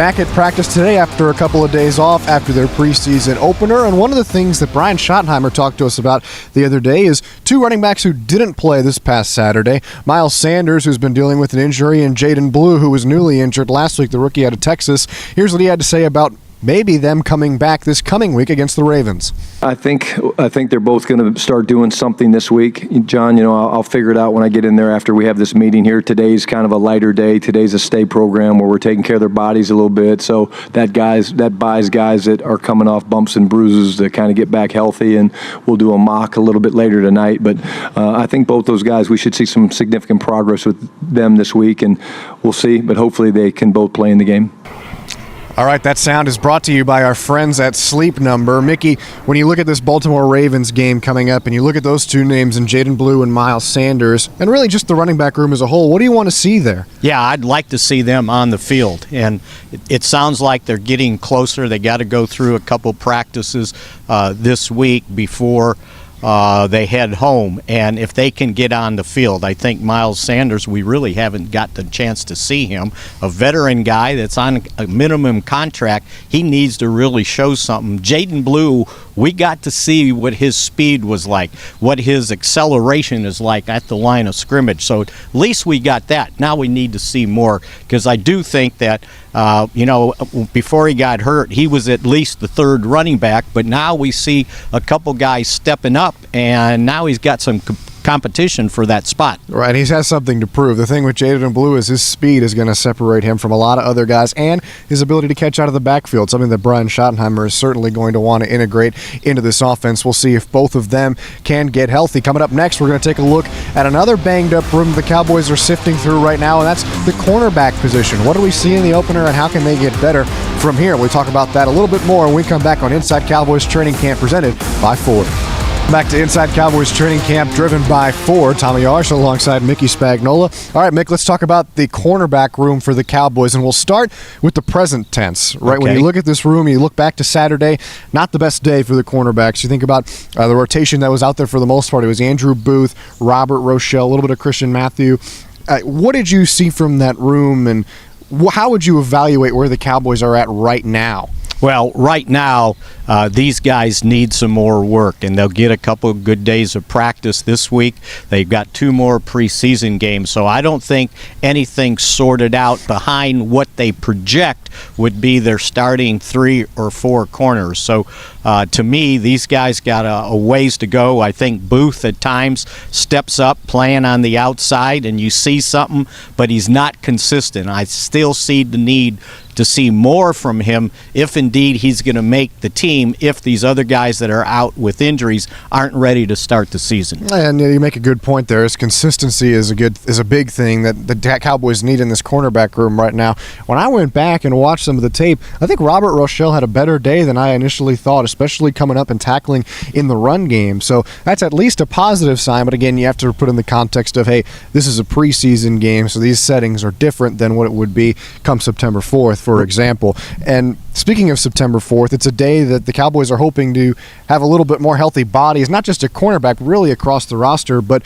Back at practice today after a couple of days off after their preseason opener, and one of the things that Brian Schottenheimer talked to us about the other day is two running backs who didn't play this past Saturday. Miles Sanders, who's been dealing with an injury, and Jaydon Blue, who was newly injured last week, the rookie out of Texas. Here's what he had to say about maybe them coming back this coming week against the Ravens. I think they're both going to start doing something this week. John, I'll figure it out when I get in there after we have this meeting here. Today's kind of a lighter day. Today's a stay program where we're taking care of their bodies a little bit. So that buys guys that are coming off bumps and bruises to kind of get back healthy, and we'll do a mock a little bit later tonight. But I think both those guys, we should see some significant progress with them this week, and we'll see. But hopefully they can both play in the game. All right, that sound is brought to you by our friends at Sleep Number. Mickey, when you look at this Baltimore Ravens game coming up and you look at those two names in Jaydon Blue and Miles Sanders, and really just the running back room as a whole, what do you want to see there? Yeah, I'd like to see them on the field, and it sounds like they're getting closer. They got to go through a couple practices this week before they head home, and if they can get on the field, I think Miles Sanders, we really haven't got the chance to see him. A veteran guy that's on a minimum contract, he needs to really show something. Jaydon Blue, we got to see what his speed was like, what his acceleration is like at the line of scrimmage, so at least we got that. Now we need to see more, because I do think that before he got hurt, he was at least the third running back, but now we see a couple guys stepping up, and now he's got some competition for that spot. Right, he has something to prove. The thing with Jaydon Blue is his speed is going to separate him from a lot of other guys, and his ability to catch out of the backfield, something that Brian Schottenheimer is certainly going to want to integrate into this offense. We'll see if both of them can get healthy. Coming up next, we're going to take a look at another banged-up room the Cowboys are sifting through right now, and that's the cornerback position. What do we see in the opener, and how can they get better from here? We'll talk about that a little bit more when we come back on Inside Cowboys Training Camp, presented by Ford. Back to Inside Cowboys Training Camp, driven by Ford. Tommy Arsh alongside Mickey Spagnola. All right, Mick, let's talk about the cornerback room for the Cowboys, and we'll start with the present tense. Right, okay. When you look at this room, you look back to Saturday, not the best day for the cornerbacks. You think about the rotation that was out there for the most part. It was Andrew Booth, Robert Rochelle, a little bit of Christian Matthew. What did you see from that room, and how would you evaluate where the Cowboys are at right now? Well, right now, these guys need some more work, and they'll get a couple of good days of practice this week. They've got 2 more preseason games, so I don't think anything sorted out behind what they project would be their starting 3 or 4 corners. So to me, these guys got a ways to go. I think Booth at times steps up playing on the outside, and you see something, but he's not consistent. I still see the need to see more from him if indeed he's going to make the team, if these other guys that are out with injuries aren't ready to start the season. And you make a good point there. Consistency is a big thing that the Cowboys need in this cornerback room right now. When I went back and watched some of the tape, I think Robert Rochelle had a better day than I initially thought, especially coming up and tackling in the run game. So that's at least a positive sign, but again, you have to put in the context of, hey, this is a preseason game, so these settings are different than what it would be come September 4th, for example. And speaking of September 4th, it's a day that the Cowboys are hoping to have a little bit more healthy bodies, not just a cornerback, really across the roster. But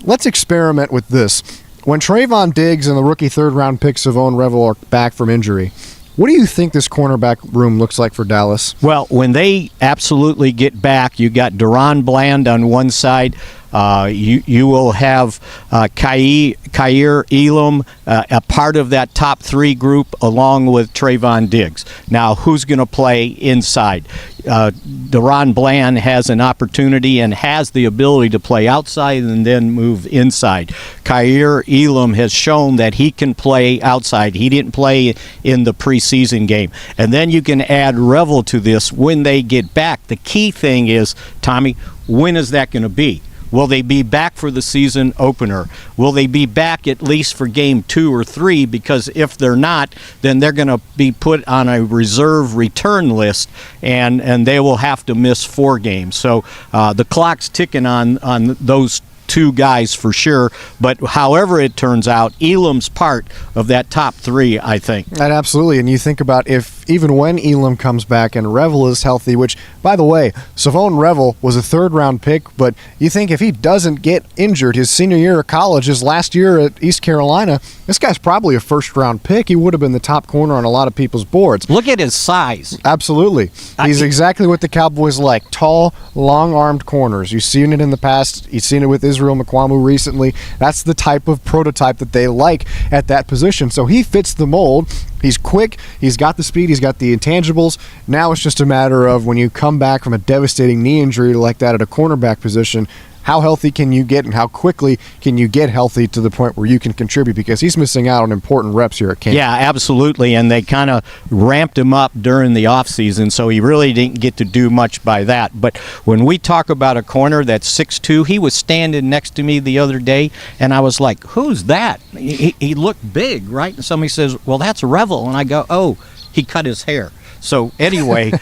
let's experiment with this. When Trayvon Diggs and the rookie third-round pick Savon Revel are back from injury, what do you think this cornerback room looks like for Dallas? Well, when they absolutely get back, you got Deron Bland on one side. You will have Kaiir Elam, a part of that top 3 group, along with Trayvon Diggs. Now, who's going to play inside? Deron Bland has an opportunity and has the ability to play outside and then move inside. Kaiir Elam has shown that he can play outside. He didn't play in the preseason game. And then you can add Revel to this when they get back. The key thing is, Tommy, when is that going to be? Will they be back for the season opener? Will they be back at least for game 2 or 3? Because if they're not, then they're going to be put on a reserve return list, and they will have to miss 4 games. So the clock's ticking on those 2 guys for sure, but however it turns out, Elam's part of that top 3, I think. And absolutely, and you think about if even when Elam comes back and Revel is healthy, which, by the way, Savone Revel was a third-round pick, but you think if he doesn't get injured his senior year of college, his last year at East Carolina, this guy's probably a first-round pick. He would have been the top corner on a lot of people's boards. Look at his size. Absolutely. He's exactly what the Cowboys like. Tall, long-armed corners. You've seen it in the past. You've seen it with Israel McQuamu recently. That's the type of prototype that they like at that position. So he fits the mold. He's quick. He's got the speed. He's got the intangibles. Now it's just a matter of when you come back from a devastating knee injury like that at a cornerback position, how healthy can you get and how quickly can you get healthy to the point where you can contribute, because he's missing out on important reps here at camp. Yeah, absolutely, and they kind of ramped him up during the offseason, so he really didn't get to do much by that. But when we talk about a corner that's 6'2", he was standing next to me the other day, and I was like, who's that? He looked big, right? And somebody says, well, that's Revel. And I go, oh, he cut his hair. So anyway,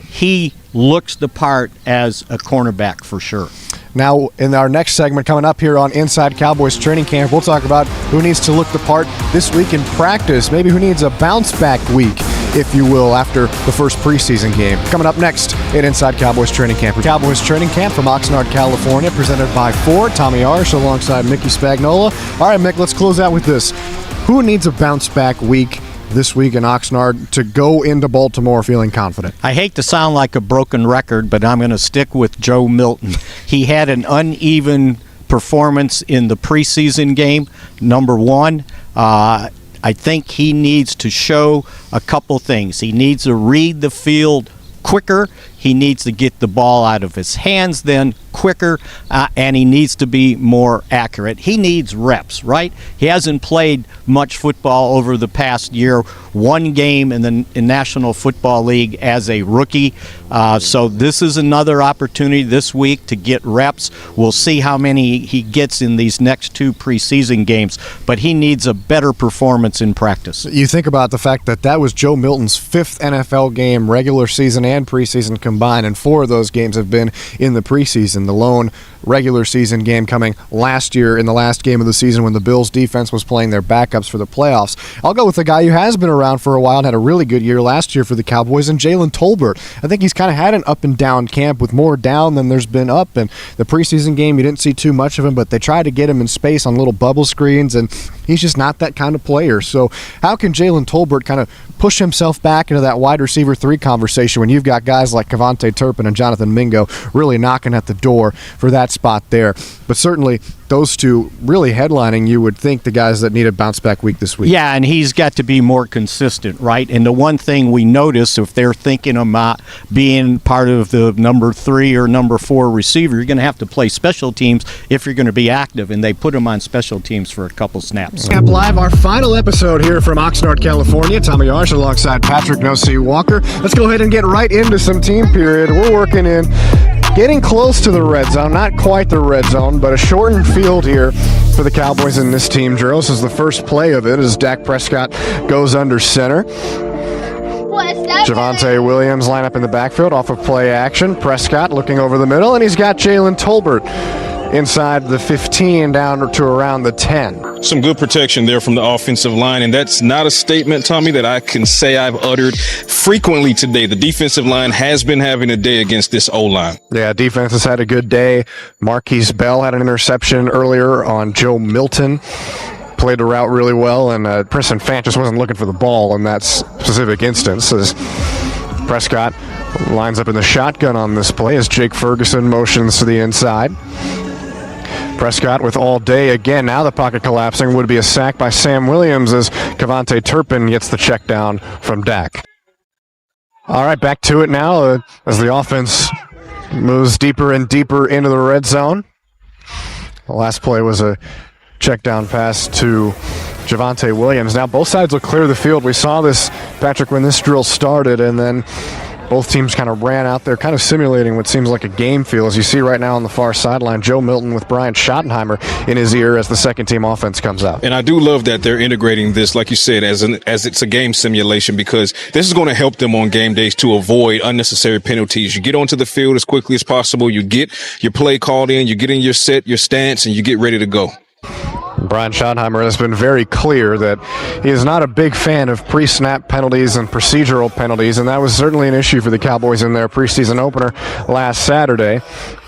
he looks the part as a cornerback for sure. Now, in our next segment coming up here on Inside Cowboys Training Camp, we'll talk about who needs to look the part this week in practice, maybe who needs a bounce-back week, if you will, after the first preseason game. Coming up next in Inside Cowboys Training Camp. Cowboys Training Camp from Oxnard, California, presented by Ford. Tommy Arsh alongside Mickey Spagnola. All right, Mick, let's close out with this. Who needs a bounce-back week this week in Oxnard to go into Baltimore feeling confident? I hate to sound like a broken record, but I'm going to stick with Joe Milton. He had an uneven performance in the preseason game, number one. I think he needs to show a couple things. He needs to read the field quicker. He needs to get the ball out of his hands then quicker, and he needs to be more accurate. He needs reps, right? He hasn't played much football over the past year, one game in the National Football League as a rookie. So this is another opportunity this week to get reps. We'll see how many he gets in these next two preseason games, but he needs a better performance in practice. You think about the fact that that was Joe Milton's fifth NFL game, regular season and preseason combined, and 4 of those games have been in the preseason. The lone regular season game coming last year in the last game of the season when the Bills defense was playing their backups for the playoffs. I'll go with the guy who has been around for a while and had a really good year last year for the Cowboys, and Jaydon Tolbert. I think he's kind of had an up and down camp with more down than there's been up, and the preseason game you didn't see too much of him, but they tried to get him in space on little bubble screens, and he's just not that kind of player. So how can Jaydon Tolbert kind of push himself back into that wide receiver 3 conversation when you've got guys like Kavontae Turpin and Jonathan Mingo really knocking at the door for that spot there? But certainly those two really headlining, you would think, the guys that need a bounce-back week this week. Yeah, and he's got to be more consistent, right? And the one thing we notice, if they're thinking about being part of the number 3 or number 4 receiver, you're going to have to play special teams if you're going to be active, and they put him on special teams for a couple snaps. Camp Live, our final episode here from Oxnard, California. Tommy Arsh alongside Patrick No-C Walker. Let's go ahead and get right into some team period. We're working in getting close to the red zone, not quite the red zone, but a shortened field here for the Cowboys in this team drill. This is the first play of it as Dak Prescott goes under center. Javonte Williams line up in the backfield off of play action. Prescott looking over the middle, and he's got Jaydon Tolbert inside the 15 down to around the 10. Some good protection there from the offensive line, and that's not a statement, Tommy, that I can say I've uttered frequently today. The defensive line has been having a day against this O-line. Yeah, defense has had a good day. Marquise Bell had an interception earlier on Joe Milton. Played the route really well, and Preston Fant just wasn't looking for the ball in that specific instance. As Prescott lines up in the shotgun on this play as Jake Ferguson motions to the inside. Prescott with all day again. Now the pocket collapsing. Would be a sack by Sam Williams as Kavontae Turpin gets the check down from Dak. All right, back to it now as the offense moves deeper and deeper into the red zone. The last play was a check down pass to Javonte Williams. Now both sides look clear of the field. We saw this, Patrick, when this drill started, and then both teams kind of ran out there, kind of simulating what seems like a game feel. As you see right now on the far sideline, Joe Milton with Brian Schottenheimer in his ear as the second-team offense comes out. And I do love that they're integrating this, like you said, as it's a game simulation, because this is going to help them on game days to avoid unnecessary penalties. You get onto the field as quickly as possible. You get your play called in. You get in your set, your stance, and you get ready to go. Brian Schottenheimer has been very clear that he is not a big fan of pre-snap penalties and procedural penalties, and that was certainly an issue for the Cowboys in their preseason opener last Saturday.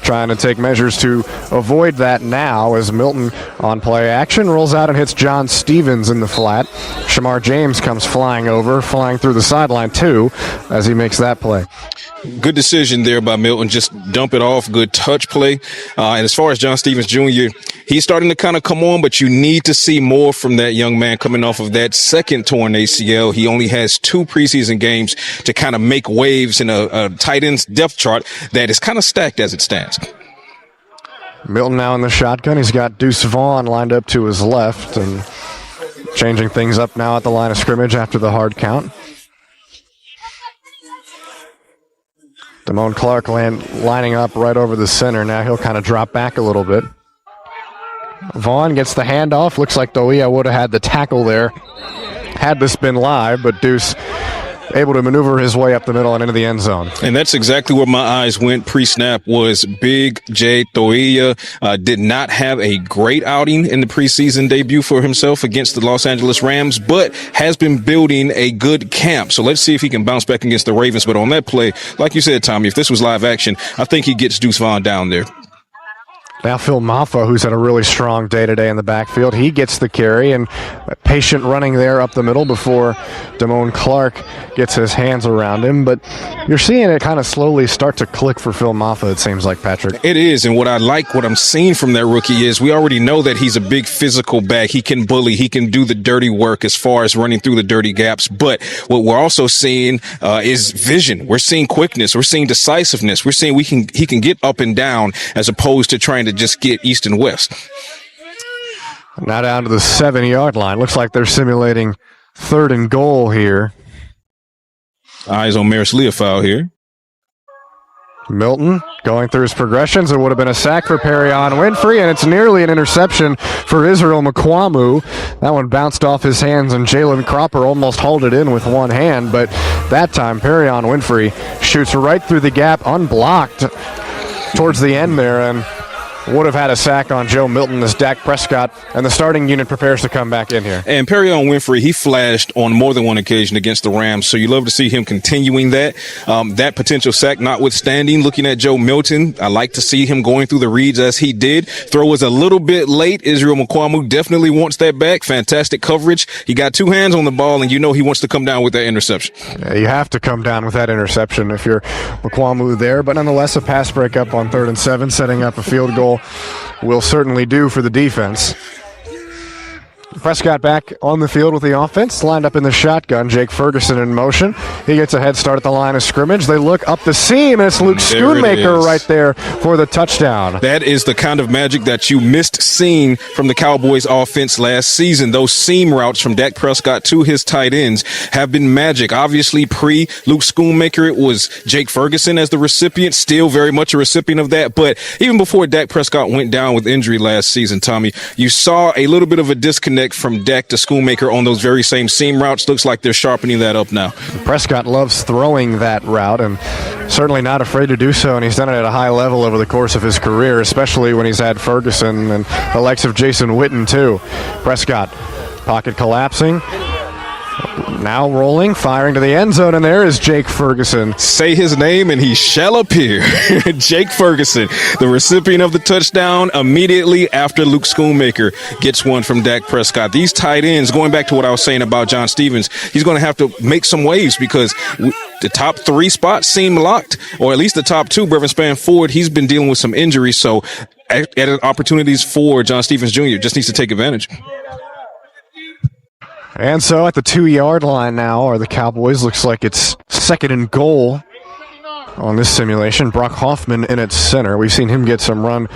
Trying to take measures to avoid that now as Milton on play action rolls out and hits John Stevens in the flat. Shamar James comes flying through the sideline too as he makes that play. Good decision there by Milton. Just dump it off. Good touch play. And as far as John Stevens Jr., he's starting to kind of come on, but you need to see more from that young man coming off of that second torn ACL. He only has 2 preseason games to kind of make waves in a tight end's depth chart that is kind of stacked as it stands. Milton now in the shotgun. He's got Deuce Vaughn lined up to his left and changing things up now at the line of scrimmage after the hard count. Damone Clark lining up right over the center. Now he'll kind of drop back a little bit. Vaughn gets the handoff. Looks like Doia would have had the tackle there had this been live, but Deuce able to maneuver his way up the middle and into the end zone. And that's exactly where my eyes went pre-snap was Big J Toia. Did not have a great outing in the preseason debut for himself against the Los Angeles Rams, but has been building a good camp. So let's see if he can bounce back against the Ravens. But on that play, like you said, Tommy, if this was live action, I think he gets Deuce Vaughn down there. Now Phil Maffa, who's had a really strong day today in the backfield, he gets the carry and patient running there up the middle before Damone Clark gets his hands around him. But you're seeing it kind of slowly start to click for Phil Maffa, it seems like, Patrick. It is, and what I'm seeing from that rookie is we already know that he's a big physical back. He can bully. He can do the dirty work as far as running through the dirty gaps. But what we're also seeing is vision. We're seeing quickness. We're seeing decisiveness. We're seeing he can get up and down as opposed to trying to just get east and west. Now down to the 7-yard line. Looks like they're simulating 3rd and goal here. Eyes on Maris Leofow here. Milton going through his progressions. It would have been a sack for Perion Winfrey, and it's nearly an interception for Israel Mukwamu. That one bounced off his hands, and Jalen Cropper almost hauled it in with one hand, but that time Perion Winfrey shoots right through the gap, unblocked towards the end there, and would have had a sack on Joe Milton as Dak Prescott and the starting unit prepares to come back in here. And Perion Winfrey, he flashed on more than one occasion against the Rams, so you love to see him continuing that. That potential sack notwithstanding, looking at Joe Milton, I like to see him going through the reads as he did. Throw was a little bit late. Israel Mukwamu definitely wants that back. Fantastic coverage. He got 2 hands on the ball, and you know he wants to come down with that interception. Yeah, you have to come down with that interception if you're Mukwamu there, but nonetheless a pass breakup on 3rd and 7, setting up a field goal will certainly do for the defense. Prescott back on the field with the offense, lined up in the shotgun. Jake Ferguson in motion. He gets a head start at the line of scrimmage. They look up the seam, and it's Luke Schoonmaker right there for the touchdown. That is the kind of magic that you missed seeing from the Cowboys offense last season. Those seam routes from Dak Prescott to his tight ends have been magic. Obviously, pre-Luke Schoonmaker, it was Jake Ferguson as the recipient, still very much a recipient of that. But even before Dak Prescott went down with injury last season, Tommy, you saw a little bit of a disconnect from Dak to Schoonmaker on those very same seam routes. Looks like they're sharpening that up now. Prescott loves throwing that route and certainly not afraid to do so, and he's done it at a high level over the course of his career, especially when he's had Ferguson and the likes of Jason Witten too. Prescott, pocket collapsing. Now rolling, firing to the end zone, and there is Jake Ferguson. Say his name and he shall appear. Jake Ferguson, the recipient of the touchdown immediately after Luke Schoonmaker gets one from Dak Prescott. These tight ends, going back to what I was saying about John Stevens, he's going to have to make some waves because the top 3 spots seem locked, or at least the top 2. Brevin Spann-Ford, he's been dealing with some injuries, so added opportunities for John Stevens Jr. just needs to take advantage. And so at the 2-yard line now are the Cowboys. Looks like it's 2nd and goal on this simulation. Brock Hoffman in its center. We've seen him get some run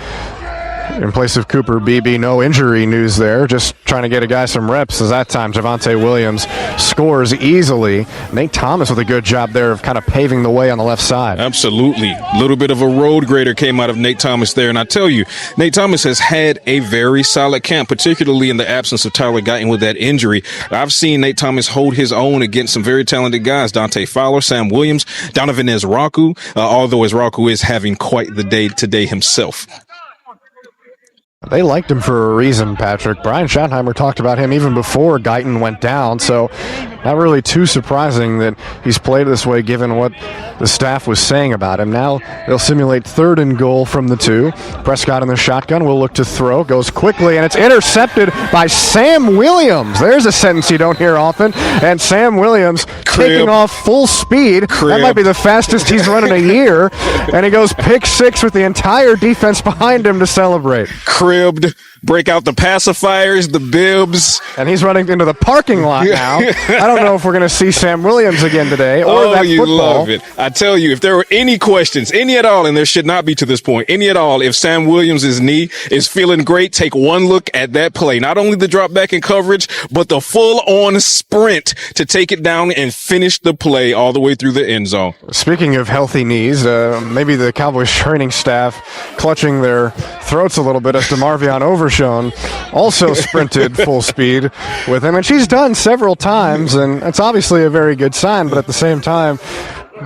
in place of Cooper Beebe. No injury news there. Just trying to get a guy some reps as that time Javonte Williams scores easily. Nate Thomas with a good job there of kind of paving the way on the left side. Absolutely. A little bit of a road grader came out of Nate Thomas there. And I tell you, Nate Thomas has had a very solid camp, particularly in the absence of Tyler Guyton with that injury. I've seen Nate Thomas hold his own against some very talented guys. Dante Fowler, Sam Williams, Donovan Ezraku, although Ezraku is having quite the day today himself. They liked him for a reason, Patrick. Brian Schottenheimer talked about him even before Guyton went down, so not really too surprising that he's played this way given what the staff was saying about him. Now they'll simulate 3rd and goal from the 2. Prescott in the shotgun will look to throw, goes quickly, and it's intercepted by Sam Williams. There's a sentence you don't hear often, and Sam Williams taking off full speed. That might be the fastest he's run in a year, and he goes pick 6 with the entire defense behind him to celebrate. Cribbed, break out the pacifiers, the bibs. And he's running into the parking lot now. I don't know if we're going to see Sam Williams again today or that you football. love it. I tell you, if there were any questions, any at all, and there should not be to this point, any at all, if Sam Williams' knee is feeling great, take one look at that play. Not only the drop back in coverage, but the full-on sprint to take it down and finish the play all the way through the end zone. Speaking of healthy knees, maybe the Cowboys training staff clutching their throats a little bit as DeMarvion Overshown also sprinted full speed with him. And she's done several times, and it's obviously a very good sign, but at the same time,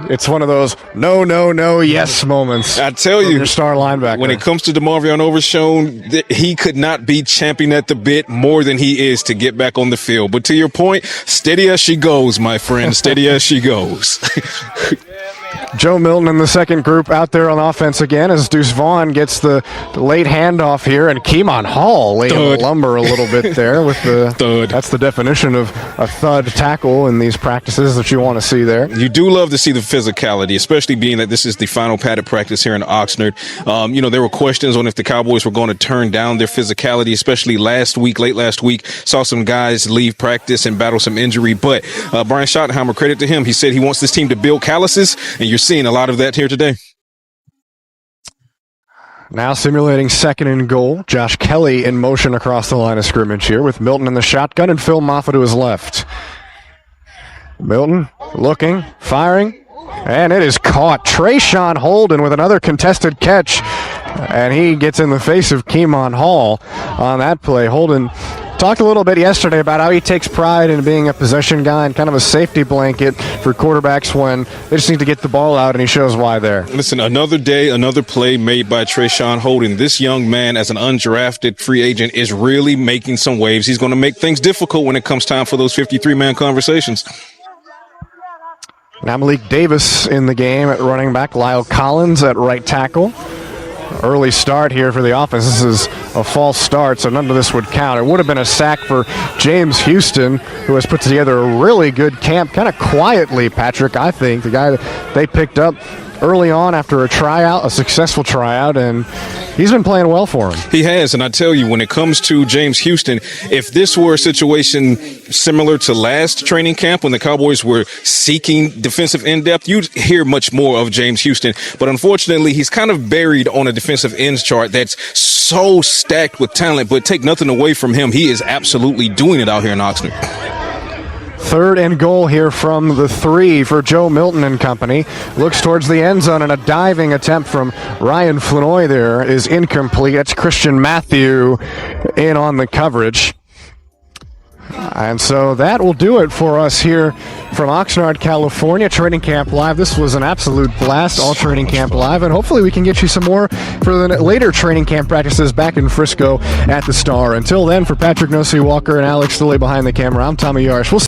it's one of those no, yes moments. I tell you, your star linebacker. When it comes to DeMarvion Overshown, he could not be champing at the bit more than he is to get back on the field. But to your point, steady as she goes, my friend, steady as she goes. Joe Milton in the second group out there on offense again as Deuce Vaughn gets the late handoff here, and Keemon Hall laying the lumber a little bit there with the thud. That's the definition of a thud tackle in these practices that you want to see there. You do love to see the physicality, especially being that this is the final padded practice here in Oxnard. There were questions on if the Cowboys were going to turn down their physicality, especially late last week. Saw some guys leave practice and battle some injury, but Brian Schottenheimer, credit to him, he said he wants this team to build calluses, and you're seeing a lot of that here today. Now simulating 2nd and goal. Josh Kelly in motion across the line of scrimmage here with Milton in the shotgun and Phil Moffitt to his left. Milton looking, firing, and it is caught. Trayshawn Holden with another contested catch, and he gets in the face of Keemon Hall on that play. Holden talked a little bit yesterday about how he takes pride in being a possession guy and kind of a safety blanket for quarterbacks when they just need to get the ball out, and he shows why there. Listen, another day, another play made by Trayshawn Holden. This young man, as an undrafted free agent, is really making some waves. He's going to make things difficult when it comes time for those 53-man conversations. Now Malik Davis in the game at running back. Lyle Collins at right tackle. Early start here for the offense. This is a false start, so none of this would count. It would have been a sack for James Houston, who has put together a really good camp, kind of quietly, Patrick, I think. The guy that they picked up early on after a successful tryout, and he's been playing well for him. He has, and I tell you, when it comes to James Houston, if this were a situation similar to last training camp when the Cowboys were seeking defensive end depth, you'd hear much more of James Houston. But unfortunately, he's kind of buried on a defensive ends chart that's so stacked with talent, but take nothing away from him. He is absolutely doing it out here in Oxnard. 3rd and goal here from the 3 for Joe Milton and company. Looks towards the end zone, and a diving attempt from Ryan Flanoy there is incomplete. That's Christian Matthew in on the coverage. And so that will do it for us here from Oxnard, California. Training Camp Live. This was an absolute blast, all Training Camp Live, and hopefully we can get you some more for the later training camp practices back in Frisco at the Star. Until then, for Patrick Nosey Walker and Alex Stilley behind the camera, I'm Tommy Yarsh. We'll